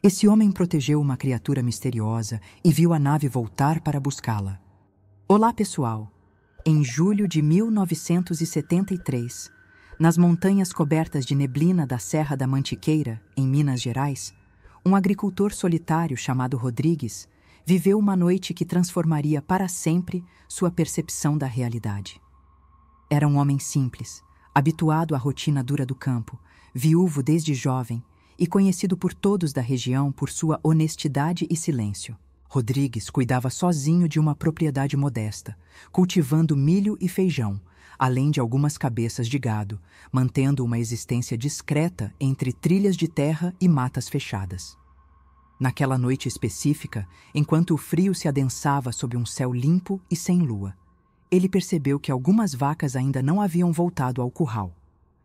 Esse homem protegeu uma criatura misteriosa e viu a nave voltar para buscá-la. Olá, pessoal! Em julho de 1973, nas montanhas cobertas de neblina da Serra da Mantiqueira, em Minas Gerais, um agricultor solitário chamado Rodrigues viveu uma noite que transformaria para sempre sua percepção da realidade. Era um homem simples, habituado à rotina dura do campo, viúvo desde jovem e conhecido por todos da região por sua honestidade e silêncio. Rodrigues cuidava sozinho de uma propriedade modesta, cultivando milho e feijão, além de algumas cabeças de gado, mantendo uma existência discreta entre trilhas de terra e matas fechadas. Naquela noite específica, enquanto o frio se adensava sob um céu limpo e sem lua, ele percebeu que algumas vacas ainda não haviam voltado ao curral.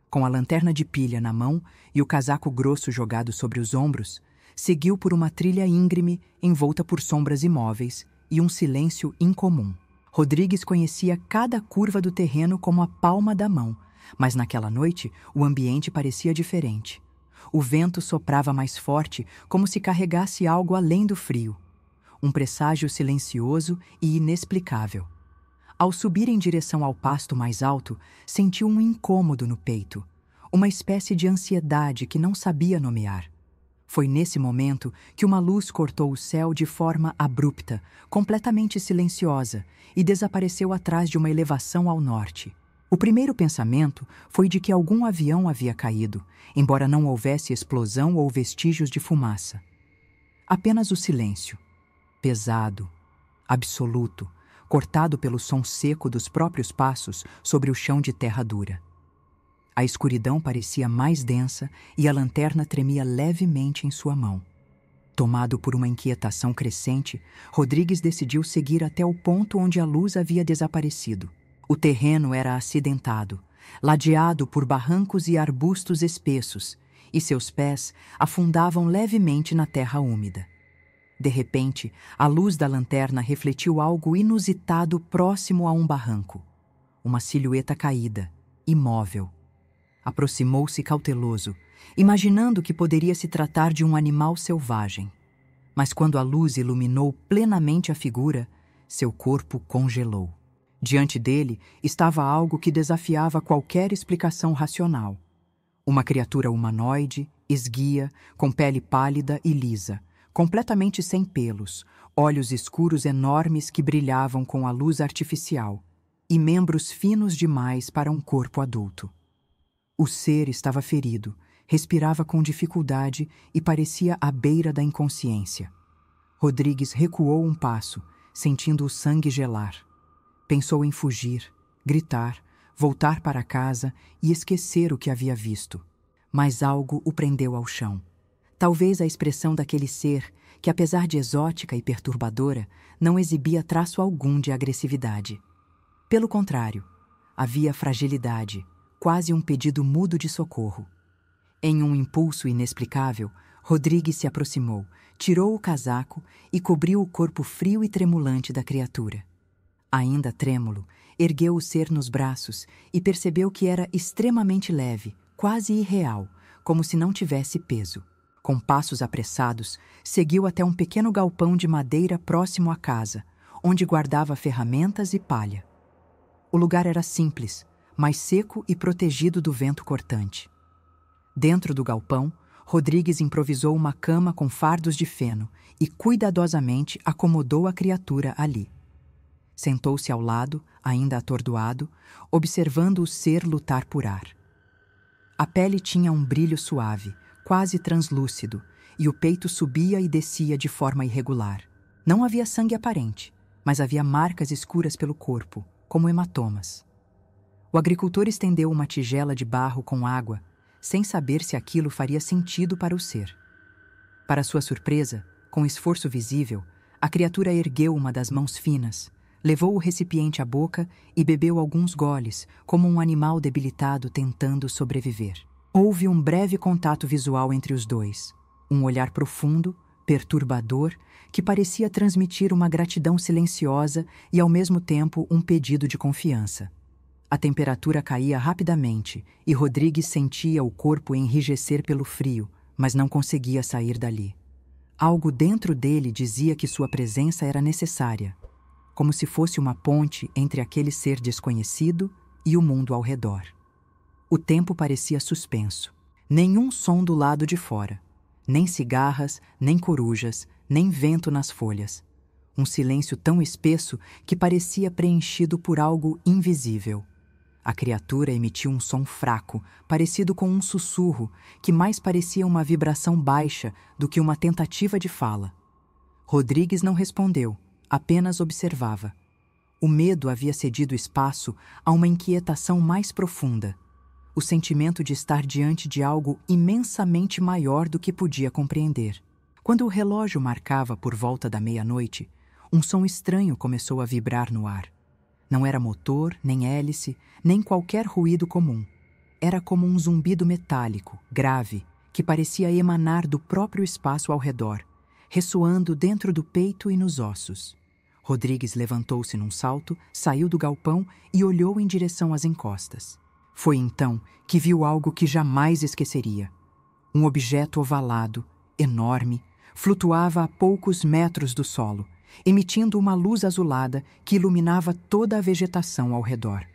Com a lanterna de pilha na mão e o casaco grosso jogado sobre os ombros, seguiu por uma trilha íngreme envolta por sombras imóveis e um silêncio incomum. Rodrigues conhecia cada curva do terreno como a palma da mão, mas naquela noite o ambiente parecia diferente. O vento soprava mais forte, como se carregasse algo além do frio. Um presságio silencioso e inexplicável. Ao subir em direção ao pasto mais alto, sentiu um incômodo no peito, uma espécie de ansiedade que não sabia nomear. Foi nesse momento que uma luz cortou o céu de forma abrupta, completamente silenciosa, e desapareceu atrás de uma elevação ao norte. O primeiro pensamento foi de que algum avião havia caído, embora não houvesse explosão ou vestígios de fumaça. Apenas o silêncio, pesado, absoluto, cortado pelo som seco dos próprios passos sobre o chão de terra dura. A escuridão parecia mais densa e a lanterna tremia levemente em sua mão. Tomado por uma inquietação crescente, Rodrigues decidiu seguir até o ponto onde a luz havia desaparecido. O terreno era acidentado, ladeado por barrancos e arbustos espessos, e seus pés afundavam levemente na terra úmida. De repente, a luz da lanterna refletiu algo inusitado próximo a um barranco. Uma silhueta caída, imóvel. Aproximou-se cauteloso, imaginando que poderia se tratar de um animal selvagem. Mas quando a luz iluminou plenamente a figura, seu corpo congelou. Diante dele estava algo que desafiava qualquer explicação racional. Uma criatura humanoide, esguia, com pele pálida e lisa, completamente sem pelos, olhos escuros enormes que brilhavam com a luz artificial, e membros finos demais para um corpo adulto. O ser estava ferido, respirava com dificuldade e parecia à beira da inconsciência. Rodrigues recuou um passo, sentindo o sangue gelar. Pensou em fugir, gritar, voltar para casa e esquecer o que havia visto. Mas algo o prendeu ao chão. Talvez a expressão daquele ser, que apesar de exótica e perturbadora, não exibia traço algum de agressividade. Pelo contrário, havia fragilidade, quase um pedido mudo de socorro. Em um impulso inexplicável, Rodrigues se aproximou, tirou o casaco e cobriu o corpo frio e tremulante da criatura. Ainda trêmulo, ergueu o ser nos braços e percebeu que era extremamente leve, quase irreal, como se não tivesse peso. Com passos apressados, seguiu até um pequeno galpão de madeira próximo à casa, onde guardava ferramentas e palha. O lugar era simples, mas seco e protegido do vento cortante. Dentro do galpão, Rodrigues improvisou uma cama com fardos de feno e cuidadosamente acomodou a criatura ali. Sentou-se ao lado, ainda atordoado, observando o ser lutar por ar. A pele tinha um brilho suave, quase translúcido, e o peito subia e descia de forma irregular. Não havia sangue aparente, mas havia marcas escuras pelo corpo, como hematomas. O agricultor estendeu uma tigela de barro com água, sem saber se aquilo faria sentido para o ser. Para sua surpresa, com esforço visível, a criatura ergueu uma das mãos finas, levou o recipiente à boca e bebeu alguns goles, como um animal debilitado tentando sobreviver. Houve um breve contato visual entre os dois, um olhar profundo, perturbador, que parecia transmitir uma gratidão silenciosa e, ao mesmo tempo, um pedido de confiança. A temperatura caía rapidamente e Rodrigues sentia o corpo enrijecer pelo frio, mas não conseguia sair dali. Algo dentro dele dizia que sua presença era necessária, como se fosse uma ponte entre aquele ser desconhecido e o mundo ao redor. O tempo parecia suspenso. Nenhum som do lado de fora. Nem cigarras, nem corujas, nem vento nas folhas. Um silêncio tão espesso que parecia preenchido por algo invisível. A criatura emitiu um som fraco, parecido com um sussurro, que mais parecia uma vibração baixa do que uma tentativa de fala. Rodrigues não respondeu, apenas observava. O medo havia cedido espaço a uma inquietação mais profunda. O sentimento de estar diante de algo imensamente maior do que podia compreender. Quando o relógio marcava por volta da meia-noite, um som estranho começou a vibrar no ar. Não era motor, nem hélice, nem qualquer ruído comum. Era como um zumbido metálico, grave, que parecia emanar do próprio espaço ao redor, ressoando dentro do peito e nos ossos. Rodrigues levantou-se num salto, saiu do galpão e olhou em direção às encostas. Foi então que viu algo que jamais esqueceria. Um objeto ovalado, enorme, flutuava a poucos metros do solo, emitindo uma luz azulada que iluminava toda a vegetação ao redor.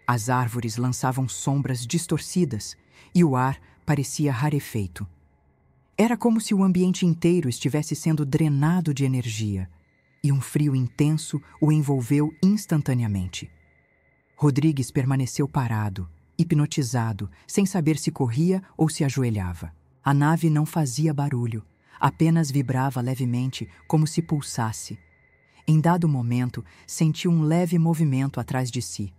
As árvores lançavam sombras distorcidas e o ar parecia rarefeito. Era como se o ambiente inteiro estivesse sendo drenado de energia, e um frio intenso o envolveu instantaneamente. Rodrigues permaneceu parado, hipnotizado, sem saber se corria ou se ajoelhava. A nave não fazia barulho, apenas vibrava levemente, como se pulsasse. Em dado momento, sentiu um leve movimento atrás de si.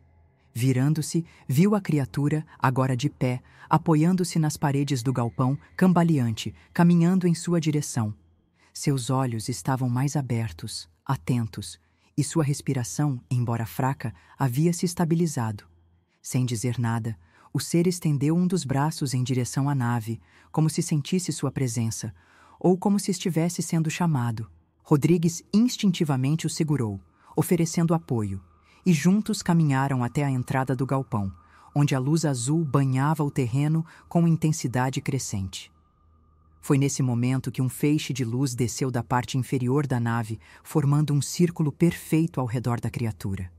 Virando-se, viu a criatura, agora de pé, apoiando-se nas paredes do galpão, cambaleante, caminhando em sua direção. Seus olhos estavam mais abertos, atentos, e sua respiração, embora fraca, havia se estabilizado. Sem dizer nada, o ser estendeu um dos braços em direção à nave, como se sentisse sua presença, ou como se estivesse sendo chamado. Rodrigues instintivamente o segurou, oferecendo apoio, e juntos caminharam até a entrada do galpão, onde a luz azul banhava o terreno com intensidade crescente. Foi nesse momento que um feixe de luz desceu da parte inferior da nave, formando um círculo perfeito ao redor da criatura.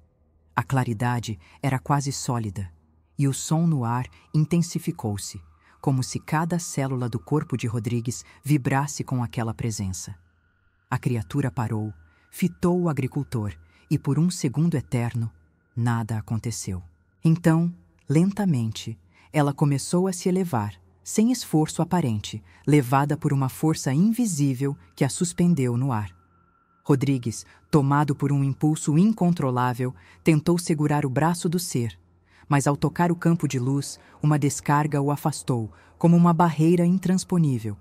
A claridade era quase sólida, e o som no ar intensificou-se, como se cada célula do corpo de Rodrigues vibrasse com aquela presença. A criatura parou, fitou o agricultor, e por um segundo eterno, nada aconteceu. Então, lentamente, ela começou a se elevar, sem esforço aparente, levada por uma força invisível que a suspendeu no ar. Rodrigues, tomado por um impulso incontrolável, tentou segurar o braço do ser, mas ao tocar o campo de luz, uma descarga o afastou, como uma barreira intransponível.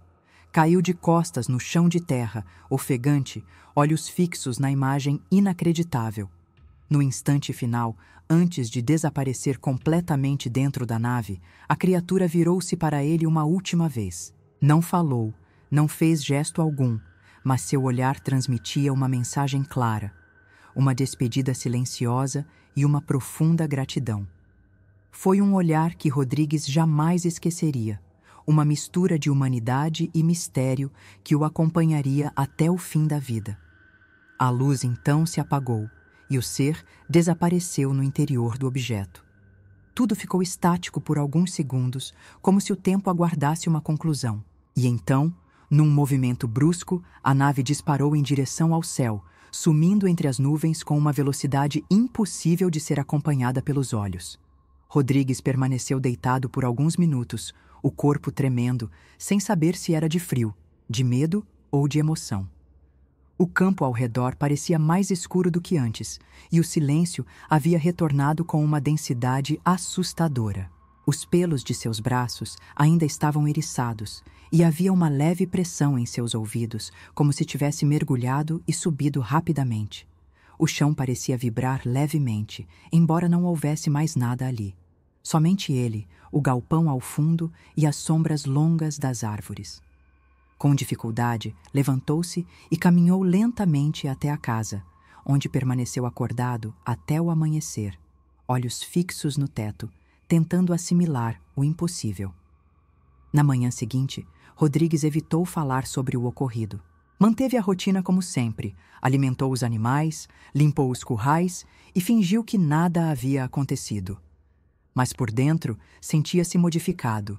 Caiu de costas no chão de terra, ofegante, olhos fixos na imagem inacreditável. No instante final, antes de desaparecer completamente dentro da nave, a criatura virou-se para ele uma última vez. Não falou, não fez gesto algum, mas seu olhar transmitia uma mensagem clara, uma despedida silenciosa e uma profunda gratidão. Foi um olhar que Rodrigues jamais esqueceria, uma mistura de humanidade e mistério que o acompanharia até o fim da vida. A luz então se apagou e o ser desapareceu no interior do objeto. Tudo ficou estático por alguns segundos, como se o tempo aguardasse uma conclusão. E então, num movimento brusco, a nave disparou em direção ao céu, sumindo entre as nuvens com uma velocidade impossível de ser acompanhada pelos olhos. Rodrigues permaneceu deitado por alguns minutos, o corpo tremendo, sem saber se era de frio, de medo ou de emoção. O campo ao redor parecia mais escuro do que antes, e o silêncio havia retornado com uma densidade assustadora. Os pelos de seus braços ainda estavam eriçados, e havia uma leve pressão em seus ouvidos, como se tivesse mergulhado e subido rapidamente. O chão parecia vibrar levemente, embora não houvesse mais nada ali. Somente ele, o galpão ao fundo e as sombras longas das árvores. Com dificuldade, levantou-se e caminhou lentamente até a casa, onde permaneceu acordado até o amanhecer, olhos fixos no teto, tentando assimilar o impossível. Na manhã seguinte, Rodrigues evitou falar sobre o ocorrido. Manteve a rotina como sempre, alimentou os animais, limpou os currais e fingiu que nada havia acontecido. Mas por dentro sentia-se modificado.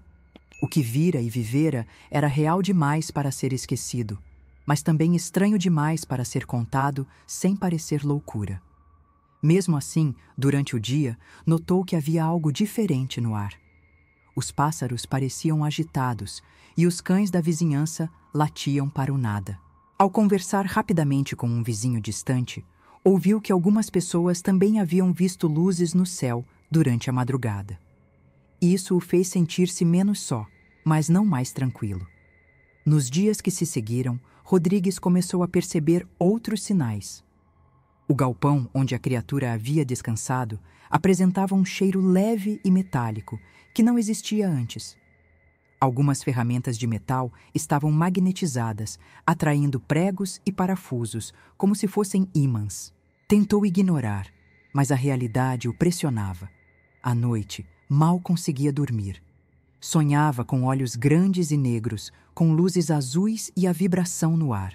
O que vira e vivera era real demais para ser esquecido, mas também estranho demais para ser contado sem parecer loucura. Mesmo assim, durante o dia, notou que havia algo diferente no ar. Os pássaros pareciam agitados e os cães da vizinhança latiam para o nada. Ao conversar rapidamente com um vizinho distante, ouviu que algumas pessoas também haviam visto luzes no céu durante a madrugada. Isso o fez sentir-se menos só, mas não mais tranquilo. Nos dias que se seguiram, Rodrigues começou a perceber outros sinais. O galpão onde a criatura havia descansado apresentava um cheiro leve e metálico que não existia antes. Algumas ferramentas de metal estavam magnetizadas, atraindo pregos e parafusos, como se fossem ímãs. Tentou ignorar, mas a realidade o pressionava. À noite, mal conseguia dormir. Sonhava com olhos grandes e negros, com luzes azuis e a vibração no ar.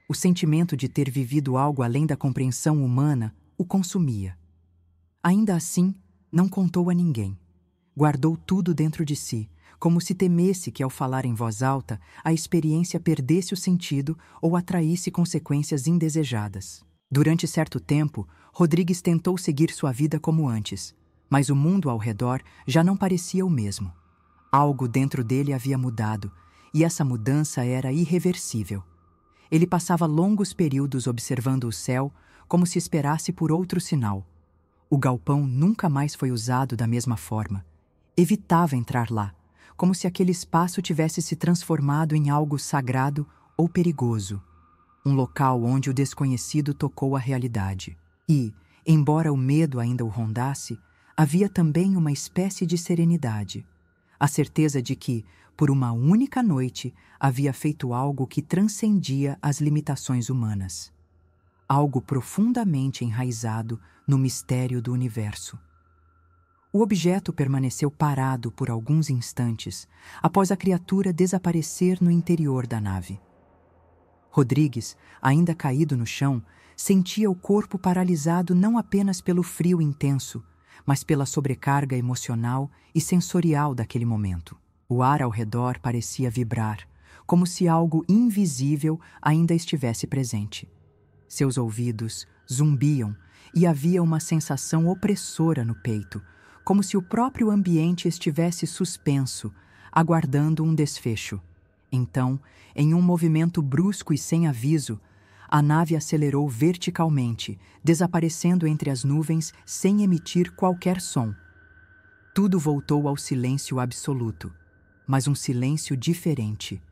O sentimento de ter vivido algo além da compreensão humana o consumia. Ainda assim, não contou a ninguém. Guardou tudo dentro de si, como se temesse que, ao falar em voz alta, a experiência perdesse o sentido ou atraísse consequências indesejadas. Durante certo tempo, Rodrigues tentou seguir sua vida como antes, mas o mundo ao redor já não parecia o mesmo. Algo dentro dele havia mudado, e essa mudança era irreversível. Ele passava longos períodos observando o céu, como se esperasse por outro sinal. O galpão nunca mais foi usado da mesma forma. Evitava entrar lá, como se aquele espaço tivesse se transformado em algo sagrado ou perigoso. Um local onde o desconhecido tocou a realidade. E, embora o medo ainda o rondasse, havia também uma espécie de serenidade. A certeza de que, por uma única noite, havia feito algo que transcendia as limitações humanas. Algo profundamente enraizado no mistério do universo. O objeto permaneceu parado por alguns instantes, após a criatura desaparecer no interior da nave. Rodrigues, ainda caído no chão, sentia o corpo paralisado não apenas pelo frio intenso, mas pela sobrecarga emocional e sensorial daquele momento. O ar ao redor parecia vibrar, como se algo invisível ainda estivesse presente. Seus ouvidos zumbiam e havia uma sensação opressora no peito, como se o próprio ambiente estivesse suspenso, aguardando um desfecho. Então, em um movimento brusco e sem aviso, a nave acelerou verticalmente, desaparecendo entre as nuvens sem emitir qualquer som. Tudo voltou ao silêncio absoluto, mas um silêncio diferente.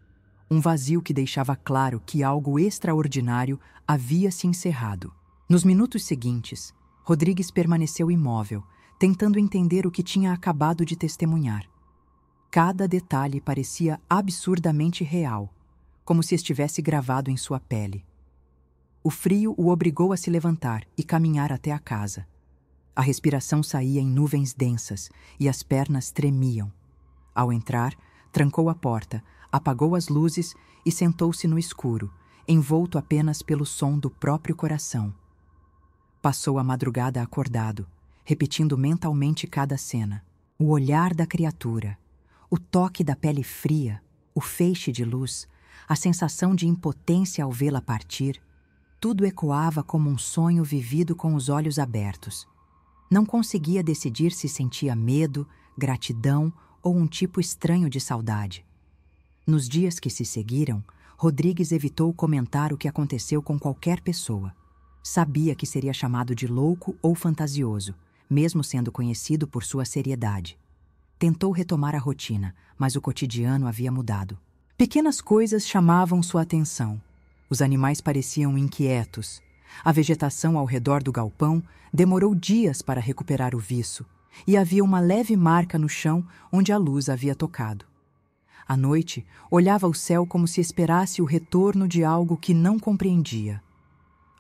Um vazio que deixava claro que algo extraordinário havia se encerrado. Nos minutos seguintes, Rodrigues permaneceu imóvel, tentando entender o que tinha acabado de testemunhar. Cada detalhe parecia absurdamente real, como se estivesse gravado em sua pele. O frio o obrigou a se levantar e caminhar até a casa. A respiração saía em nuvens densas e as pernas tremiam. Ao entrar, trancou a porta, apagou as luzes e sentou-se no escuro, envolto apenas pelo som do próprio coração. Passou a madrugada acordado, repetindo mentalmente cada cena. O olhar da criatura, o toque da pele fria, o feixe de luz, a sensação de impotência ao vê-la partir, tudo ecoava como um sonho vivido com os olhos abertos. Não conseguia decidir se sentia medo, gratidão ou um tipo estranho de saudade. Nos dias que se seguiram, Rodrigues evitou comentar o que aconteceu com qualquer pessoa. Sabia que seria chamado de louco ou fantasioso, mesmo sendo conhecido por sua seriedade. Tentou retomar a rotina, mas o cotidiano havia mudado. Pequenas coisas chamavam sua atenção. Os animais pareciam inquietos. A vegetação ao redor do galpão demorou dias para recuperar o viço, e havia uma leve marca no chão onde a luz havia tocado. À noite, olhava o céu como se esperasse o retorno de algo que não compreendia.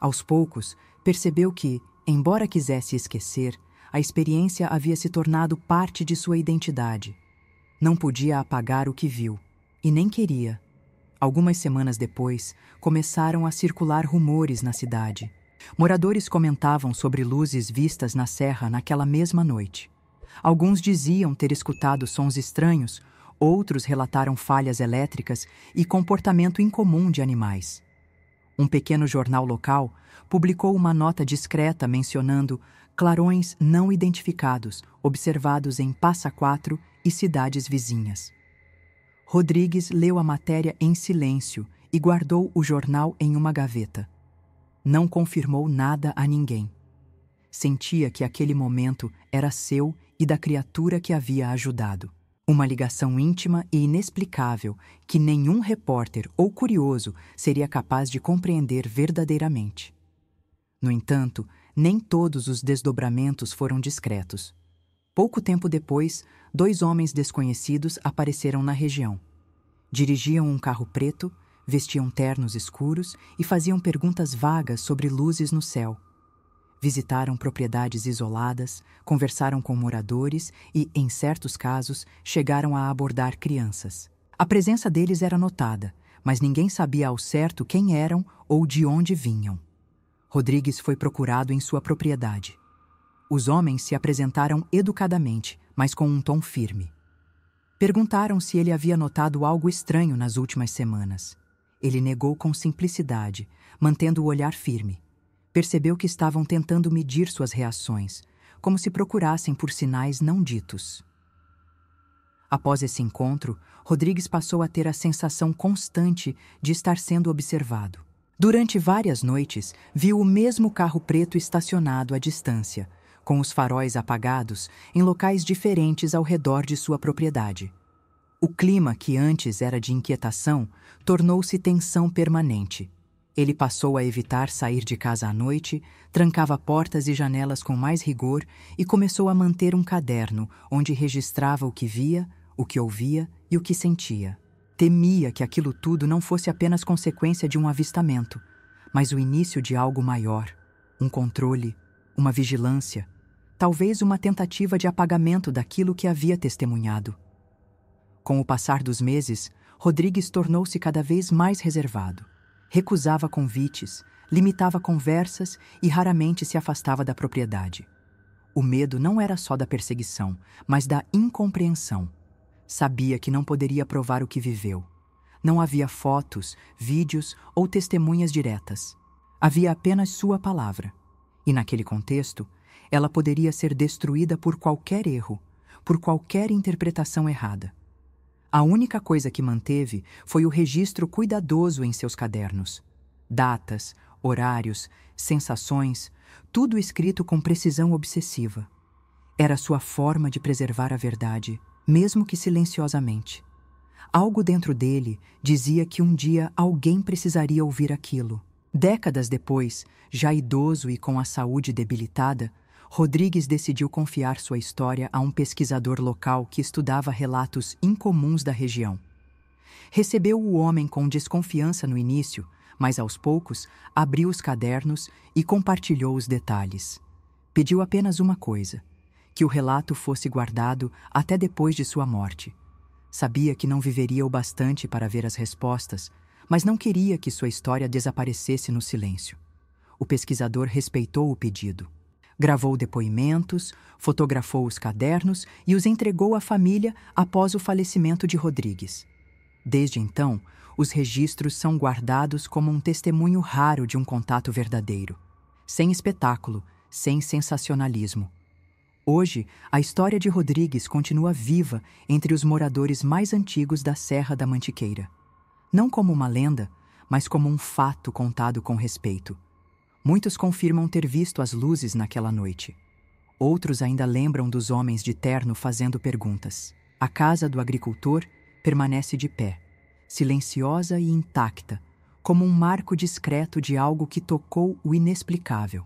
Aos poucos, percebeu que, embora quisesse esquecer, a experiência havia se tornado parte de sua identidade. Não podia apagar o que viu, e nem queria. Algumas semanas depois, começaram a circular rumores na cidade. Moradores comentavam sobre luzes vistas na serra naquela mesma noite. Alguns diziam ter escutado sons estranhos, outros relataram falhas elétricas e comportamento incomum de animais. Um pequeno jornal local publicou uma nota discreta mencionando clarões não identificados observados em Passa Quatro e cidades vizinhas. Rodrigues leu a matéria em silêncio e guardou o jornal em uma gaveta. Não confirmou nada a ninguém. Sentia que aquele momento era seu e da criatura que havia ajudado. Uma ligação íntima e inexplicável que nenhum repórter ou curioso seria capaz de compreender verdadeiramente. No entanto, nem todos os desdobramentos foram discretos. Pouco tempo depois, 2 homens desconhecidos apareceram na região. Dirigiam um carro preto, vestiam ternos escuros e faziam perguntas vagas sobre luzes no céu. Visitaram propriedades isoladas, conversaram com moradores e, em certos casos, chegaram a abordar crianças. A presença deles era notada, mas ninguém sabia ao certo quem eram ou de onde vinham. Rodrigues foi procurado em sua propriedade. Os homens se apresentaram educadamente, mas com um tom firme. Perguntaram se ele havia notado algo estranho nas últimas semanas. Ele negou com simplicidade, mantendo o olhar firme. Percebeu que estavam tentando medir suas reações, como se procurassem por sinais não ditos. Após esse encontro, Rodrigues passou a ter a sensação constante de estar sendo observado. Durante várias noites, viu o mesmo carro preto estacionado à distância, com os faróis apagados em locais diferentes ao redor de sua propriedade. O clima, que antes era de inquietação, tornou-se tensão permanente. Ele passou a evitar sair de casa à noite, trancava portas e janelas com mais rigor e começou a manter um caderno onde registrava o que via, o que ouvia e o que sentia. Temia que aquilo tudo não fosse apenas consequência de um avistamento, mas o início de algo maior, um controle, uma vigilância, talvez uma tentativa de apagamento daquilo que havia testemunhado. Com o passar dos meses, Rodrigues tornou-se cada vez mais reservado. Recusava convites, limitava conversas e raramente se afastava da propriedade. O medo não era só da perseguição, mas da incompreensão. Sabia que não poderia provar o que viveu. Não havia fotos, vídeos ou testemunhas diretas. Havia apenas sua palavra. E naquele contexto, ela poderia ser destruída por qualquer erro, por qualquer interpretação errada. A única coisa que manteve foi o registro cuidadoso em seus cadernos. Datas, horários, sensações, tudo escrito com precisão obsessiva. Era sua forma de preservar a verdade, mesmo que silenciosamente. Algo dentro dele dizia que um dia alguém precisaria ouvir aquilo. Décadas depois, já idoso e com a saúde debilitada, Rodrigues decidiu confiar sua história a um pesquisador local que estudava relatos incomuns da região. Recebeu o homem com desconfiança no início, mas aos poucos abriu os cadernos e compartilhou os detalhes. Pediu apenas uma coisa: que o relato fosse guardado até depois de sua morte. Sabia que não viveria o bastante para ver as respostas, mas não queria que sua história desaparecesse no silêncio. O pesquisador respeitou o pedido. Gravou depoimentos, fotografou os cadernos e os entregou à família após o falecimento de Rodrigues. Desde então, os registros são guardados como um testemunho raro de um contato verdadeiro, sem espetáculo, sem sensacionalismo. Hoje, a história de Rodrigues continua viva entre os moradores mais antigos da Serra da Mantiqueira. Não como uma lenda, mas como um fato contado com respeito. Muitos confirmam ter visto as luzes naquela noite. Outros ainda lembram dos homens de terno fazendo perguntas. A casa do agricultor permanece de pé, silenciosa e intacta, como um marco discreto de algo que tocou o inexplicável.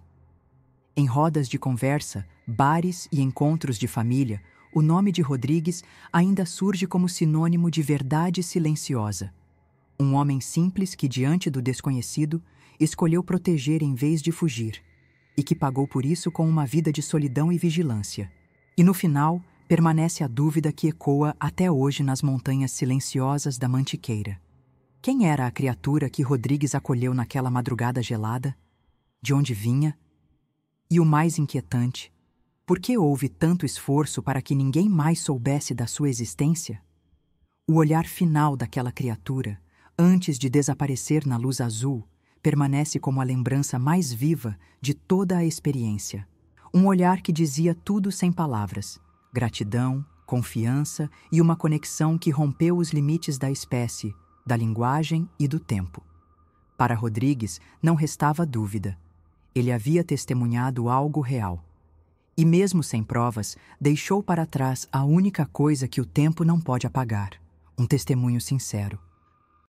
Em rodas de conversa, bares e encontros de família, o nome de Rodrigues ainda surge como sinônimo de verdade silenciosa. Um homem simples que, diante do desconhecido, escolheu proteger em vez de fugir, e que pagou por isso com uma vida de solidão e vigilância. E no final, permanece a dúvida que ecoa até hoje nas montanhas silenciosas da Mantiqueira. Quem era a criatura que Rodrigues acolheu naquela madrugada gelada? De onde vinha? E o mais inquietante, por que houve tanto esforço para que ninguém mais soubesse da sua existência? O olhar final daquela criatura, antes de desaparecer na luz azul, permanece como a lembrança mais viva de toda a experiência. Um olhar que dizia tudo sem palavras: gratidão, confiança e uma conexão que rompeu os limites da espécie, da linguagem e do tempo. Para Rodrigues, não restava dúvida. Ele havia testemunhado algo real. E mesmo sem provas, deixou para trás a única coisa que o tempo não pode apagar: um testemunho sincero.